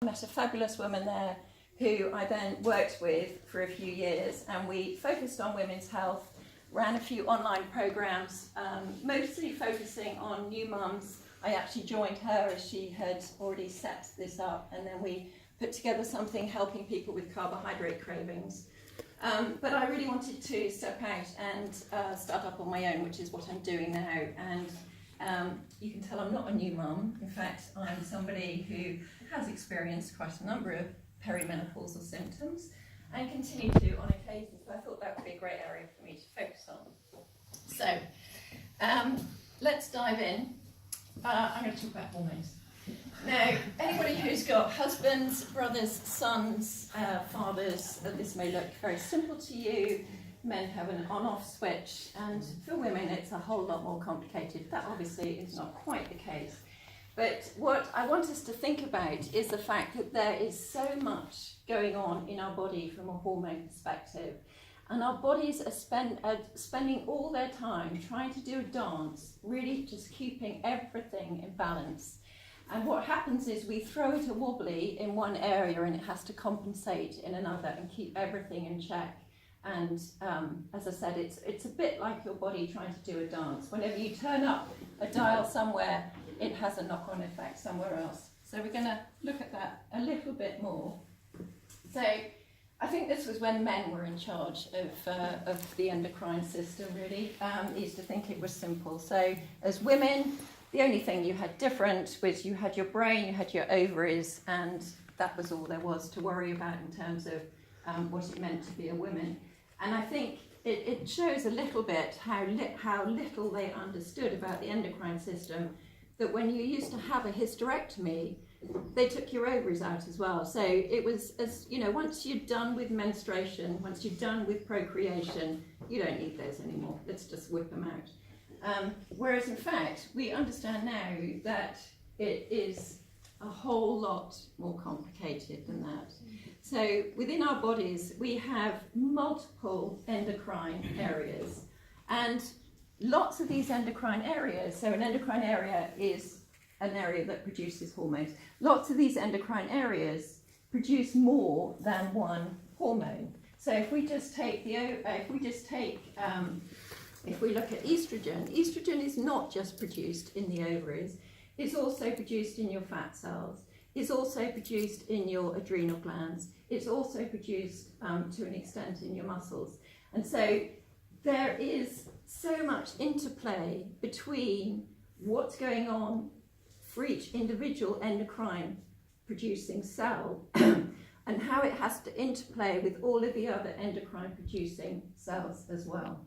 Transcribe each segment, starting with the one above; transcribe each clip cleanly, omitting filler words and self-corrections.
I met a fabulous woman there who I then worked with for a few years, and we focused on women's health, ran a few online programs, mostly focusing on new mums. I actually joined her as she had already set this up, and then we put together something helping people with carbohydrate cravings. But I really wanted to step out and start up on my own, which is what I'm doing now. And you can tell I'm not a new mum. In fact, I'm somebody who has experienced quite a number of perimenopausal symptoms and continue to on occasion. So I thought that would be a great area for me to focus on. So let's dive in. I'm going to talk about hormones. Now, anybody who's got husbands, brothers, sons, fathers, this may look very simple to you. Men have an on-off switch, and for women it's a whole lot more complicated. That obviously is not quite the case. But what I want us to think about is the fact that there is so much going on in our body from a hormone perspective. And our bodies are spending all their time trying to do a dance, really just keeping everything in balance. And what happens is we throw it a wobbly in one area and it has to compensate in another and keep everything in check. And as I said, it's a bit like your body trying to do a dance. Whenever you turn up a dial somewhere, it has a knock-on effect somewhere else. So we're going to look at that a little bit more. So I think this was when men were in charge of the endocrine system, really. They used to think it was simple. So as women, the only thing you had different was you had your brain, you had your ovaries, and that was all there was to worry about in terms of what it meant to be a woman. And I think it shows a little bit how little they understood about the endocrine system, that when you used to have a hysterectomy, they took your ovaries out as well. So it was, as you know, once you're done with menstruation, once you're done with procreation, you don't need those anymore. Let's just whip them out. Whereas in fact, we understand now that it is a whole lot more complicated than that. So within our bodies, we have multiple endocrine areas, and lots of these endocrine areas. So an endocrine area is an area that produces hormones. Lots of these endocrine areas produce more than one hormone. So if we just take if we look at estrogen, estrogen is not just produced in the ovaries. It's also produced in your fat cells. It's also produced in your adrenal glands. It's also produced to an extent in your muscles. And so there is so much interplay between what's going on for each individual endocrine producing cell and how it has to interplay with all of the other endocrine producing cells as well.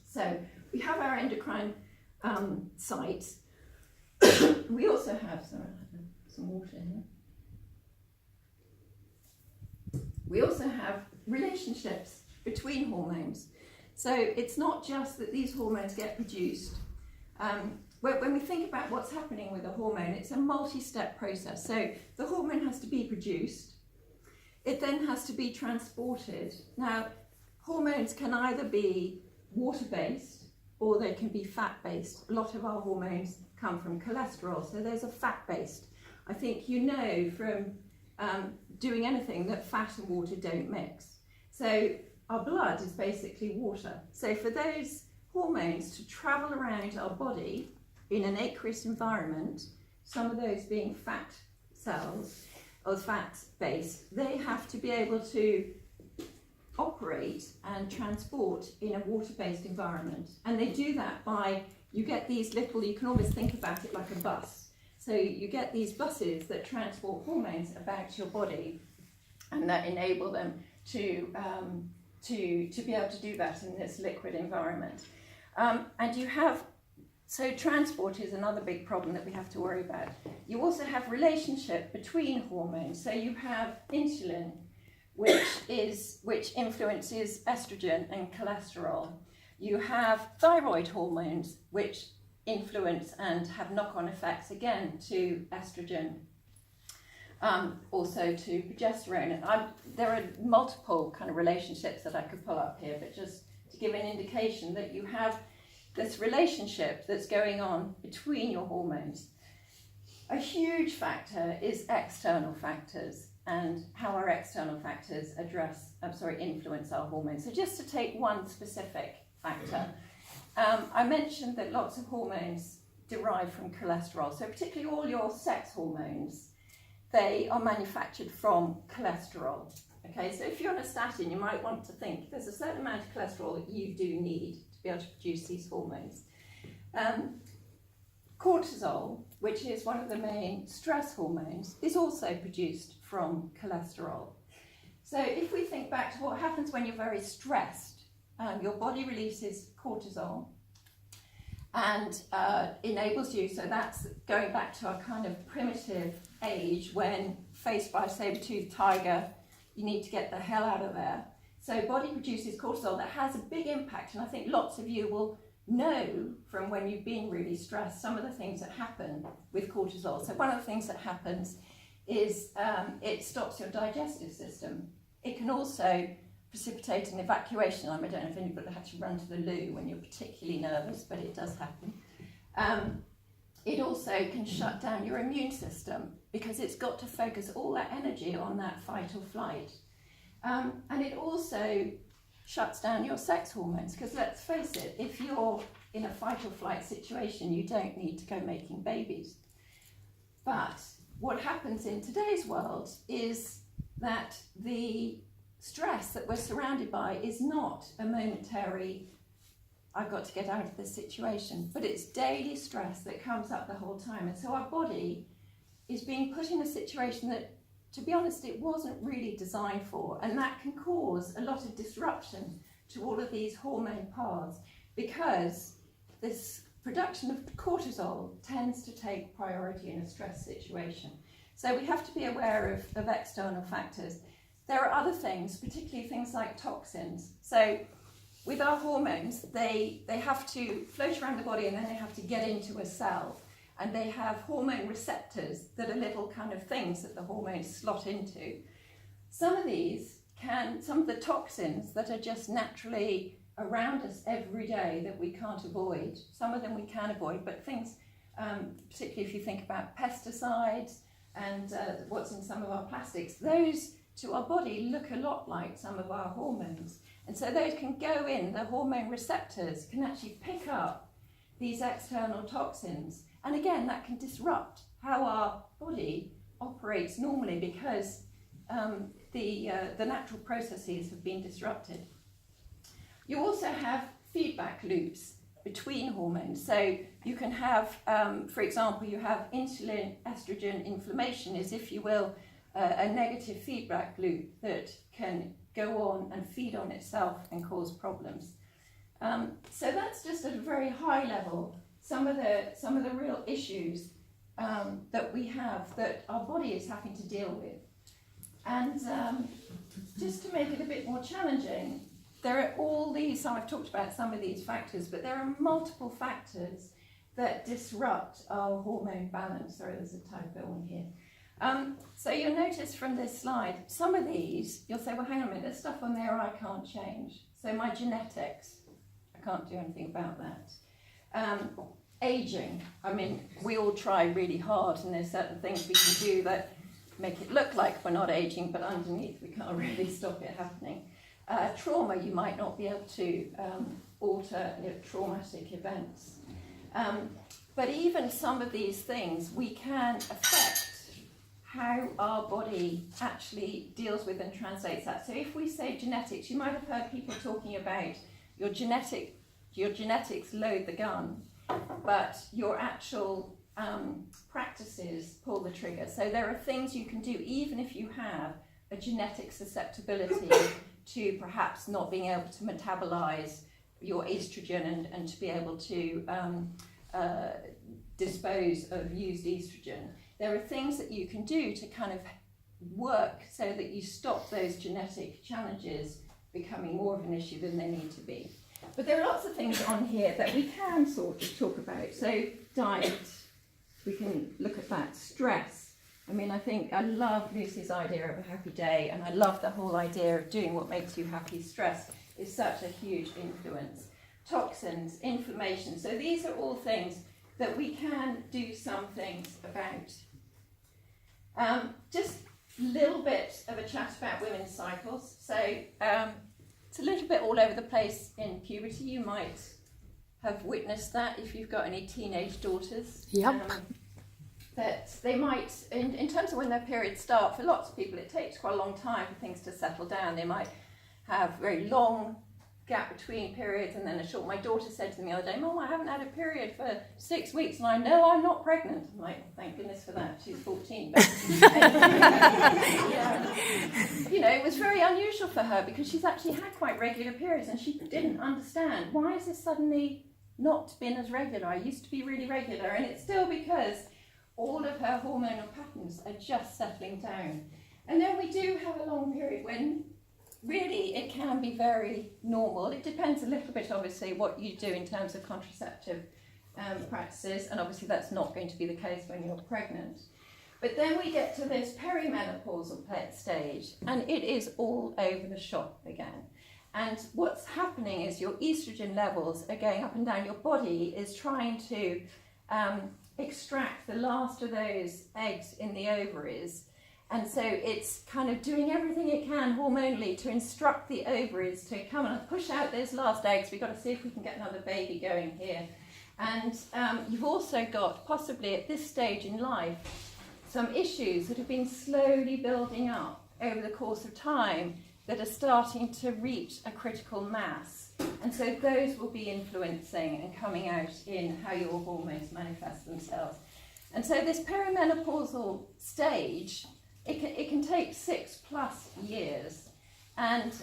So we have our endocrine sites. We also have, some water here. We also have relationships between hormones. So it's not just that these hormones get produced. When we think about what's happening with a hormone, it's a multi-step process. So the hormone has to be produced. It then has to be transported. Now, hormones can either be water-based or they can be fat-based. A lot of our hormones come from cholesterol, so there's a fat-based. I think you know from doing anything that fat and water don't mix. So our blood is basically water. So for those hormones to travel around our body in an aqueous environment, some of those being fat cells or fat-based, they have to be able to operate and transport in a water-based environment. And they do that by, you get these little, you can almost think about it like a bus. So you get these buses that transport hormones about your body and that enable them to be able to do that in this liquid environment. And you have, so transport is another big problem that we have to worry about. You also have relationship between hormones. So you have insulin, which influences estrogen and cholesterol. You have thyroid hormones, which influence and have knock-on effects again to estrogen, also to progesterone. There are multiple kind of relationships that I could pull up here, but just to give an indication that you have this relationship that's going on between your hormones. A huge factor is external factors and how our external factors influence our hormones. So just to take one specific factor, I mentioned that lots of hormones derive from cholesterol. So particularly all your sex hormones, they are manufactured from cholesterol. Okay, so if you're on a statin, you might want to think there's a certain amount of cholesterol that you do need to be able to produce these hormones. Cortisol, which is one of the main stress hormones, is also produced from cholesterol. So if we think back to what happens when you're very stressed, your body releases cortisol and enables you, so that's going back to a kind of primitive age when faced by a saber-toothed tiger, you need to get the hell out of there. So body produces cortisol that has a big impact, and I think lots of you will know from when you've been really stressed some of the things that happen with cortisol. So one of the things that happens is it stops your digestive system. It can also precipitate an evacuation. I don't know if anybody had to run to the loo when you're particularly nervous, but it does happen. It also can shut down your immune system because it's got to focus all that energy on that fight or flight. And it also shuts down your sex hormones, because let's face it, if you're in a fight or flight situation, you don't need to go making babies. But what happens in today's world is that the stress that we're surrounded by is not a momentary, I've got to get out of this situation, but it's daily stress that comes up the whole time. And so our body is being put in a situation that, to be honest, it wasn't really designed for, and that can cause a lot of disruption to all of these hormone paths, because this production of cortisol tends to take priority in a stress situation. So we have to be aware of external factors. There are other things, particularly things like toxins. So with our hormones, they have to float around the body and then they have to get into a cell. And they have hormone receptors that are little kind of things that the hormones slot into. Some of the toxins that are just naturally around us every day that we can't avoid, some of them we can avoid, but things, particularly if you think about pesticides and what's in some of our plastics, those to our body look a lot like some of our hormones. And so those can go in, the hormone receptors can actually pick up these external toxins. And again, that can disrupt how our body operates normally, because the natural processes have been disrupted. You also have feedback loops between hormones. So you can have, for example, you have insulin, estrogen, inflammation is, if you will, a negative feedback loop that can go on and feed on itself and cause problems. So that's just at a very high level some of the real issues that we have, that our body is having to deal with. And just to make it a bit more challenging, there are all these, so I've talked about some of these factors, but there are multiple factors that disrupt our hormone balance. Sorry, there's a typo on here. So you'll notice from this slide, some of these, you'll say, well, hang on a minute, there's stuff on there I can't change. So my genetics, I can't do anything about that. Aging, I mean, we all try really hard, and there's certain things we can do that make it look like we're not aging, but underneath we can't really stop it happening. Trauma, you might not be able to alter traumatic events. But even some of these things, we can affect how our body actually deals with and translates that. So if we say genetics, you might have heard people talking about your genetics load the gun, but your actual practices pull the trigger. So there are things you can do even if you have a genetic susceptibility to perhaps not being able to metabolize your estrogen and to be able to dispose of used estrogen. There are things that you can do to kind of work so that you stop those genetic challenges becoming more of an issue than they need to be. But there are lots of things on here that we can sort of talk about. So diet, we can look at that. Stress. I mean, I love Lucy's idea of a happy day, and I love the whole idea of doing what makes you happy. Stress is such a huge influence. Toxins, inflammation. So these are all things that we can do some things about. Just a little bit of a chat about women's cycles. So it's a little bit all over the place in puberty. You might have witnessed that if you've got any teenage daughters. Yep. That they might, in terms of when their periods start, for lots of people it takes quite a long time for things to settle down. They might have very long gap between periods and then a short. My daughter said to me the other day, Mum, I haven't had a period for 6 weeks and I know I'm not pregnant. I'm like, thank goodness for that, she's 14. But, yeah. You know, it was very unusual for her because she's actually had quite regular periods and she didn't understand, why is this suddenly not been as regular? I used to be really regular, and it's still because all of her hormonal patterns are just settling down. And then we do have a long period when really it can be very normal. It depends a little bit, obviously, what you do in terms of contraceptive practices, and obviously that's not going to be the case when you're pregnant. But then we get to this perimenopausal stage, and it is all over the shop again. And what's happening is your estrogen levels are going up and down. Your body is trying to extract the last of those eggs in the ovaries, and so it's kind of doing everything it can hormonally to instruct the ovaries to come and push out those last eggs. We've got to see if we can get another baby going here. And you've also got, possibly at this stage in life, some issues that have been slowly building up over the course of time that are starting to reach a critical mass. And so those will be influencing and coming out in how your hormones manifest themselves. And so this perimenopausal stage, it can take 6+ years, and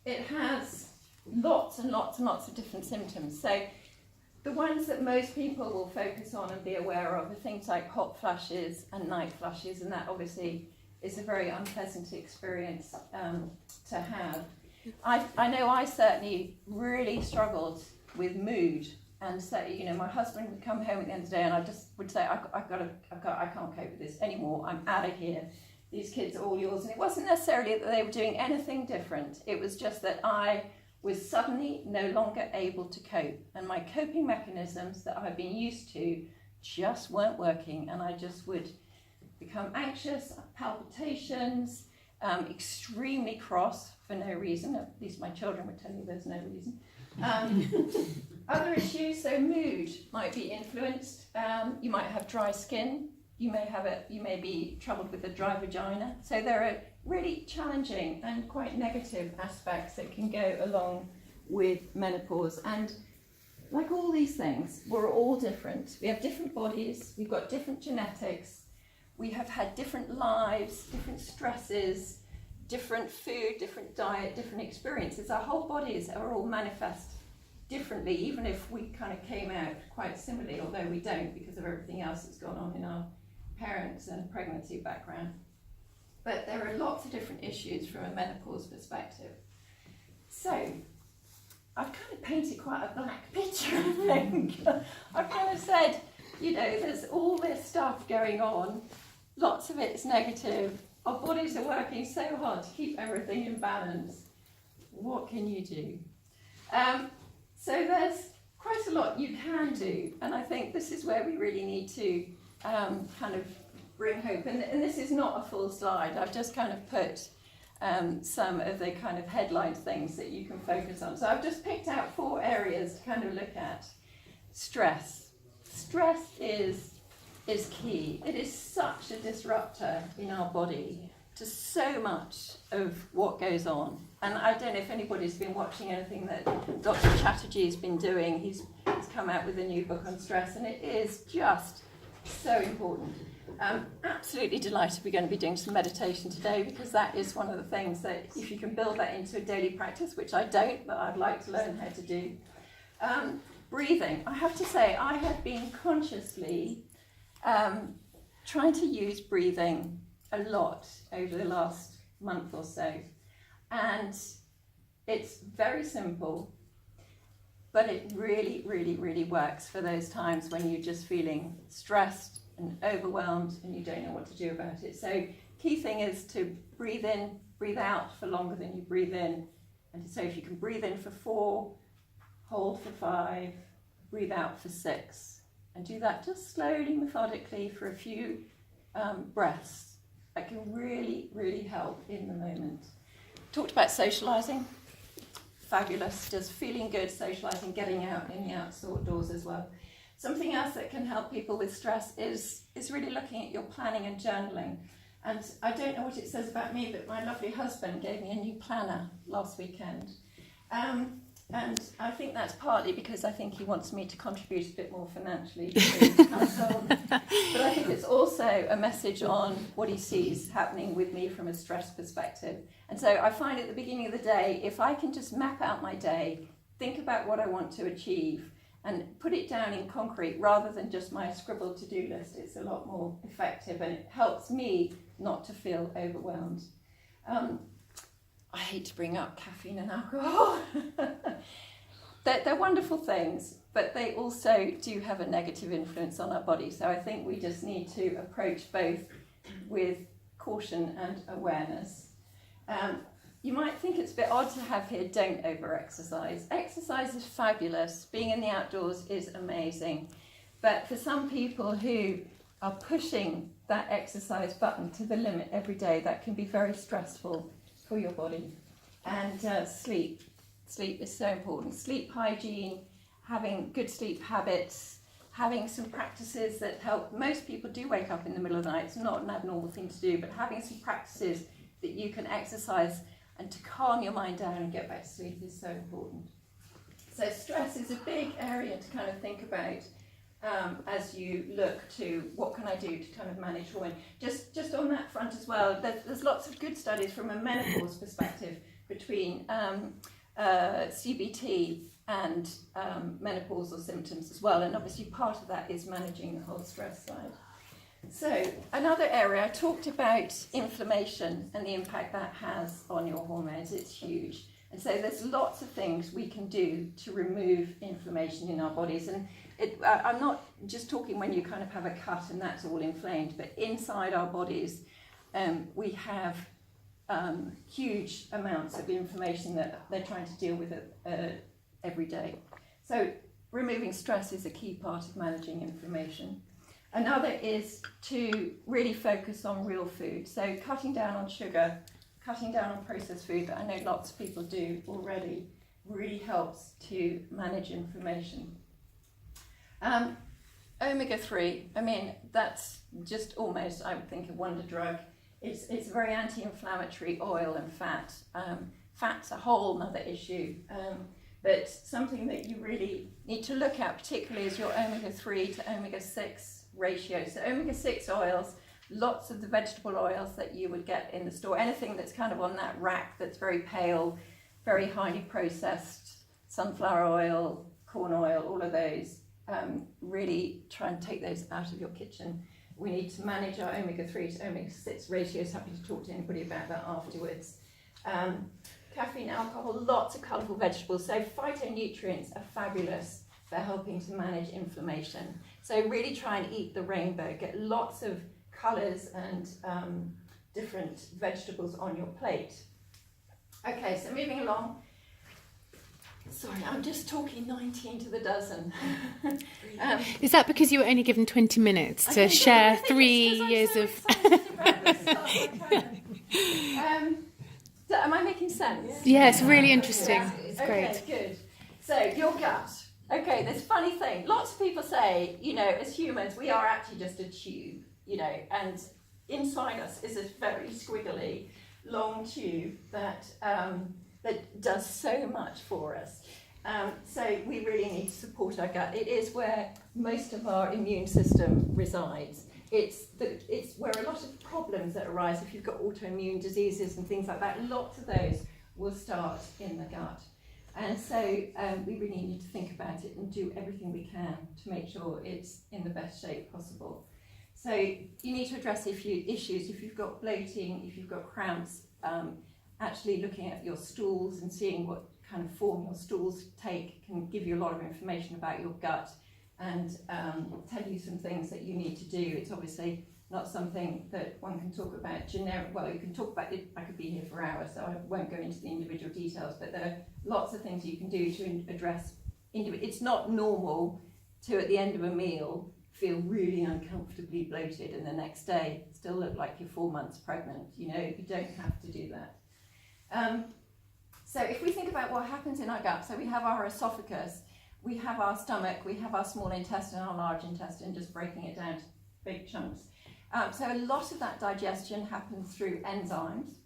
it has lots and lots and lots of different symptoms. So the ones that most people will focus on and be aware of are things like hot flashes and night flashes, and that obviously is a very unpleasant experience to have. I know I certainly really struggled with mood, and so, you know, my husband would come home at the end of the day and I just would say, I can't cope with this anymore, I'm out of here, these kids are all yours. And it wasn't necessarily that they were doing anything different, it was just that I was suddenly no longer able to cope, and my coping mechanisms that I've been used to just weren't working, and I just would become anxious, palpitations, extremely cross for no reason. At least my children would tell you there's no reason. Other issues, so mood might be influenced. You might have dry skin. You may be troubled with a dry vagina. So there are really challenging and quite negative aspects that can go along with menopause. And like all these things, we're all different. We have different bodies. We've got different genetics. We have had different lives, different stresses, different food, different diet, different experiences. Our whole bodies are all manifest differently, even if we kind of came out quite similarly, although we don't because of everything else that's gone on in our parents and pregnancy background. But there are lots of different issues from a menopause perspective. So I've kind of painted quite a black picture, I think. I've kind of said, you know, there's all this stuff going on. Lots of it's negative. Our bodies are working so hard to keep everything in balance. What can you do? So there's quite a lot you can do, and I think this is where we really need to kind of bring hope. And this is not a full slide. I've just kind of put some of the kind of headline things that you can focus on. So I've just picked out 4 areas to kind of look at. Stress. Stress is key. It is such a disruptor in our body to so much of what goes on. And I don't know if anybody's been watching anything that Dr. Chatterjee's been doing. He's come out with a new book on stress, and it is just so important. Absolutely delighted we're going to be doing some meditation today, because that is one of the things that if you can build that into a daily practice, which I don't, but I'd like to learn how to do. Breathing. I have to say, I have been consciously trying to use breathing a lot over the last month or so, and it's very simple, but it really, really, really works for those times when you're just feeling stressed and overwhelmed and you don't know what to do about it. So key thing is to breathe in, breathe out for longer than you breathe in. And so if you can breathe in for 4, hold for 5, breathe out for 6. And do that just slowly, methodically for a few breaths. That can really, really help in the moment. Talked about socialising. Fabulous. Just feeling good, socialising, getting out in the outdoors as well. Something else that can help people with stress is really looking at your planning and journaling. And I don't know what it says about me, but my lovely husband gave me a new planner last weekend. And I think that's partly because I think he wants me to contribute a bit more financially to his household. But I think it's also a message on what he sees happening with me from a stress perspective. And so I find at the beginning of the day, if I can just map out my day, think about what I want to achieve, and put it down in concrete rather than just my scribbled to-do list, it's a lot more effective, and it helps me not to feel overwhelmed. I hate to bring up caffeine and alcohol. They're wonderful things, but they also do have a negative influence on our body. So I think we just need to approach both with caution and awareness. You might think it's a bit odd to have here, don't over-exercise. Exercise is fabulous. Being in the outdoors is amazing. But for some people who are pushing that exercise button to the limit every day, that can be very stressful for your body. And sleep is so important. Sleep hygiene, having good sleep habits, having some practices that help. Most people do wake up in the middle of the night. It's not an abnormal thing to do, but having some practices that you can exercise and to calm your mind down and get back to sleep is so important. So stress is a big area to kind of think about as you look to what can I do to kind of manage hormone. Just on that front as well, there's lots of good studies from a menopause perspective between CBT and menopausal symptoms as well, and obviously part of that is managing the whole stress side. So another area, I talked about inflammation and the impact that has on your hormones. It's huge. And so there's lots of things we can do to remove inflammation in our bodies. And I'm not just talking when you kind of have a cut and that's all inflamed, but inside our bodies we have huge amounts of inflammation that they're trying to deal with every day. So removing stress is a key part of managing inflammation. Another is to really focus on real food. So cutting down on sugar, cutting down on processed food that I know lots of people do already really helps to manage inflammation. Omega-3, I mean, that's just almost, I would think, a wonder drug. It's a very anti-inflammatory oil and fat. Fat's a whole other issue, but something that you really need to look at particularly is your omega-3 to omega-6 ratio. So omega-6 oils, lots of the vegetable oils that you would get in the store, anything that's kind of on that rack that's very pale, very highly processed, sunflower oil, corn oil, all of those, really try and take those out of your kitchen. We need to manage our omega-3 to omega-6 ratios. Happy to talk to anybody about that afterwards. Caffeine, alcohol, lots of colourful vegetables. So phytonutrients are fabulous for helping to manage inflammation. So really try and eat the rainbow. Get lots of colours and different vegetables on your plate. Okay, so moving along. Sorry, I'm just talking 19 to the dozen. Is that because you were only given 20 minutes to share 3 years of... Am I making sense? Yeah, it's really interesting. Yeah. It's great. Okay, good. So, your gut. Okay, this funny thing. Lots of people say, you know, as humans, we are actually just a tube, you know, and inside us is a very squiggly, long tube that does so much for us. So we really need to support our gut. It is where most of our immune system resides. It's where a lot of problems that arise if you've got autoimmune diseases and things like that, lots of those will start in the gut. And so we really need to think about it and do everything we can to make sure it's in the best shape possible. So you need to address issues if you've got bloating, if you've got cramps, actually looking at your stools and seeing what kind of form your stools take can give you a lot of information about your gut and tell you some things that you need to do. It's obviously not something that one can talk about generic. Well, you can talk about it. I could be here for hours, so I won't go into the individual details, but there are lots of things you can do to address it's not normal to, at the end of a meal, feel really uncomfortably bloated and the next day still look like you're 4 months pregnant. You know, you don't have to do that. So if we think about what happens in our gut, so we have our esophagus, we have our stomach, we have our small intestine, our large intestine, just breaking it down to big chunks. So a lot of that digestion happens through enzymes.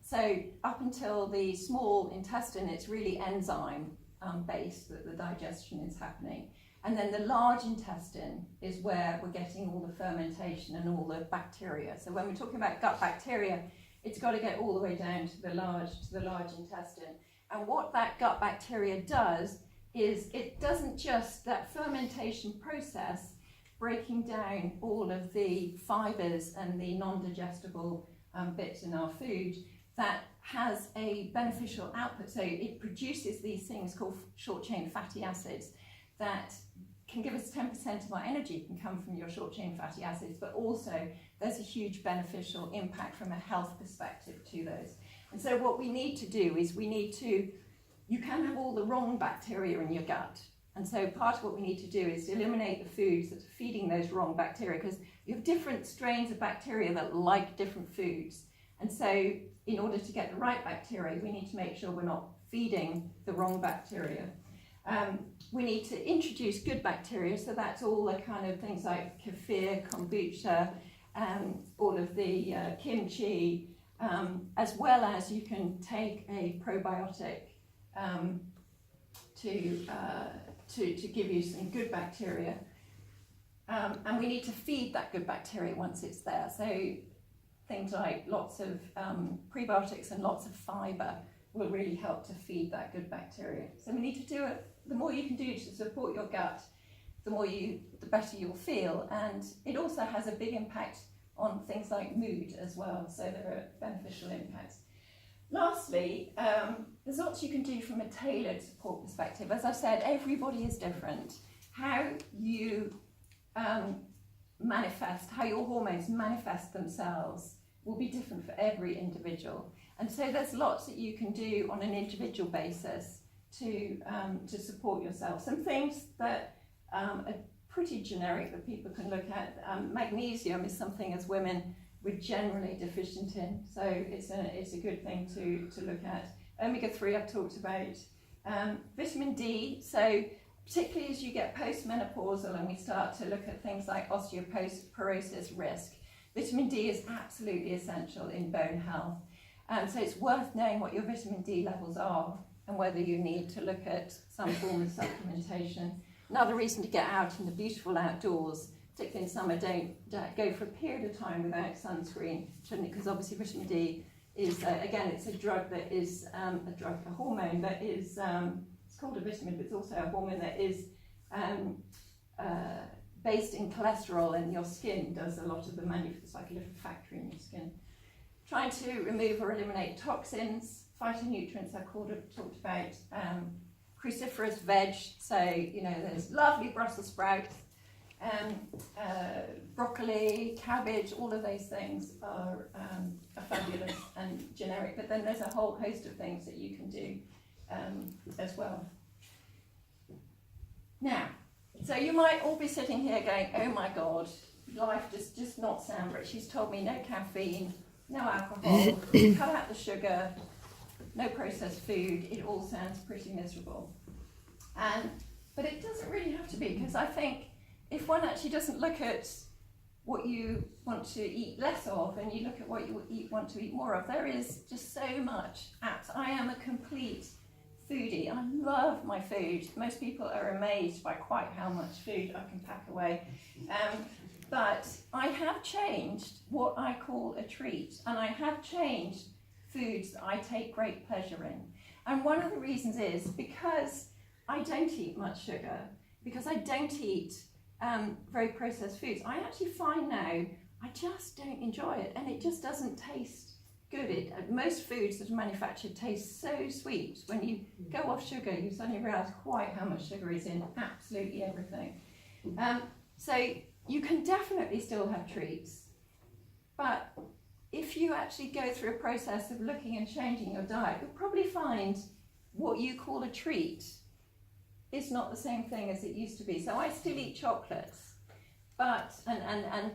So up until the small intestine, it's really enzyme based that the digestion is happening. And then the large intestine is where we're getting all the fermentation and all the bacteria. So when we're talking about gut bacteria, it's got to get all the way down to the large intestine. And what that gut bacteria does is it doesn't just, that fermentation process, breaking down all of the fibers and the non-digestible bits in our food, that has a beneficial output. So it produces these things called short-chain fatty acids that can give us 10% of our energy can come from your short-chain fatty acids, but also there's a huge beneficial impact from a health perspective to those. And so what we need to do is you can have all the wrong bacteria in your gut. And so part of what we need to do is eliminate the foods that are feeding those wrong bacteria, because you have different strains of bacteria that like different foods. And so in order to get the right bacteria, we need to make sure we're not feeding the wrong bacteria. We need to introduce good bacteria, so that's all the kind of things like kefir, kombucha, all of the kimchi, as well as you can take a probiotic to give you some good bacteria. And we need to feed that good bacteria once it's there. So things like lots of prebiotics and lots of fibre will really help to feed that good bacteria. So we need to do it. The more you can do to support your gut, the better you'll feel. And it also has a big impact on things like mood as well. So there are beneficial impacts. Lastly, there's lots you can do from a tailored support perspective. As I said, everybody is different. How you how your hormones manifest themselves will be different for every individual. And so there's lots that you can do on an individual basis to support yourself. Some things that are pretty generic that people can look at. Magnesium is something as women we're generally deficient in, so it's a good thing to look at. Omega-3 I've talked about. Vitamin D, so particularly as you get postmenopausal and we start to look at things like osteoporosis risk, vitamin D is absolutely essential in bone health. So it's worth knowing what your vitamin D levels are and whether you need to look at some form of supplementation. Another reason to get out in the beautiful outdoors, particularly in summer, don't go for a period of time without sunscreen, because obviously vitamin D is, again, it's a drug that is a hormone that is, it's called a vitamin, but it's also a hormone that is based in cholesterol, and your skin does a lot of the it's like a little factory in your skin. Trying to remove or eliminate toxins, phytonutrients I've talked about, cruciferous veg, so there's lovely Brussels sprouts, broccoli, cabbage, all of those things are fabulous and generic, but then there's a whole host of things that you can do as well. Now, so you might all be sitting here going, oh my God, life does just not sound rich. She's told me no caffeine, no alcohol, cut out the sugar, no processed food. It all sounds pretty miserable. But it doesn't really have to be, because I think if one actually doesn't look at what you want to eat less of and you look at what you want to eat more of, there is just so much. I am a complete foodie. I love my food. Most people are amazed by quite how much food I can pack away. But I have changed what I call a treat, and I have changed foods that I take great pleasure in. And one of the reasons is because I don't eat much sugar, because I don't eat very processed foods. I actually find now I just don't enjoy it, and it just doesn't taste good. Most foods that are manufactured taste so sweet. When you go off sugar, you suddenly realise quite how much sugar is in absolutely everything. So you can definitely still have treats, but if you actually go through a process of looking and changing your diet, you'll probably find what you call a treat is not the same thing as it used to be. So I still eat chocolates, but and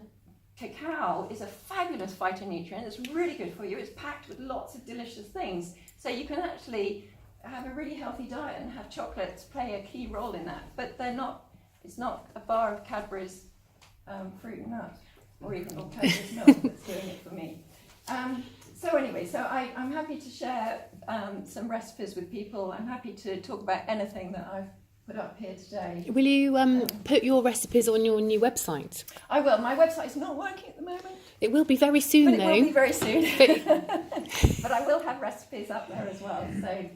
cacao is a fabulous phytonutrient. It's really good for you. It's packed with lots of delicious things. So you can actually have a really healthy diet and have chocolates play a key role in that. But they're not. It's not a bar of Cadbury's fruit and nut, or even Cadbury's milk that's doing it for me. So anyway, so I'm happy to share some recipes with people. I'm happy to talk about anything that I've put up here today. Will you put your recipes on your new website? I will. My website is not working at the moment. It will be very soon, But though. it will be very soon. But I will have recipes up there as well. So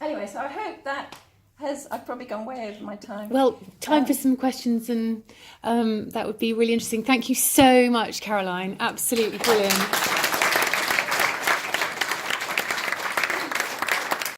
anyway, so I hope that I've probably gone way over my time. Well, time for some questions, and that would be really interesting. Thank you so much, Caroline. Absolutely brilliant.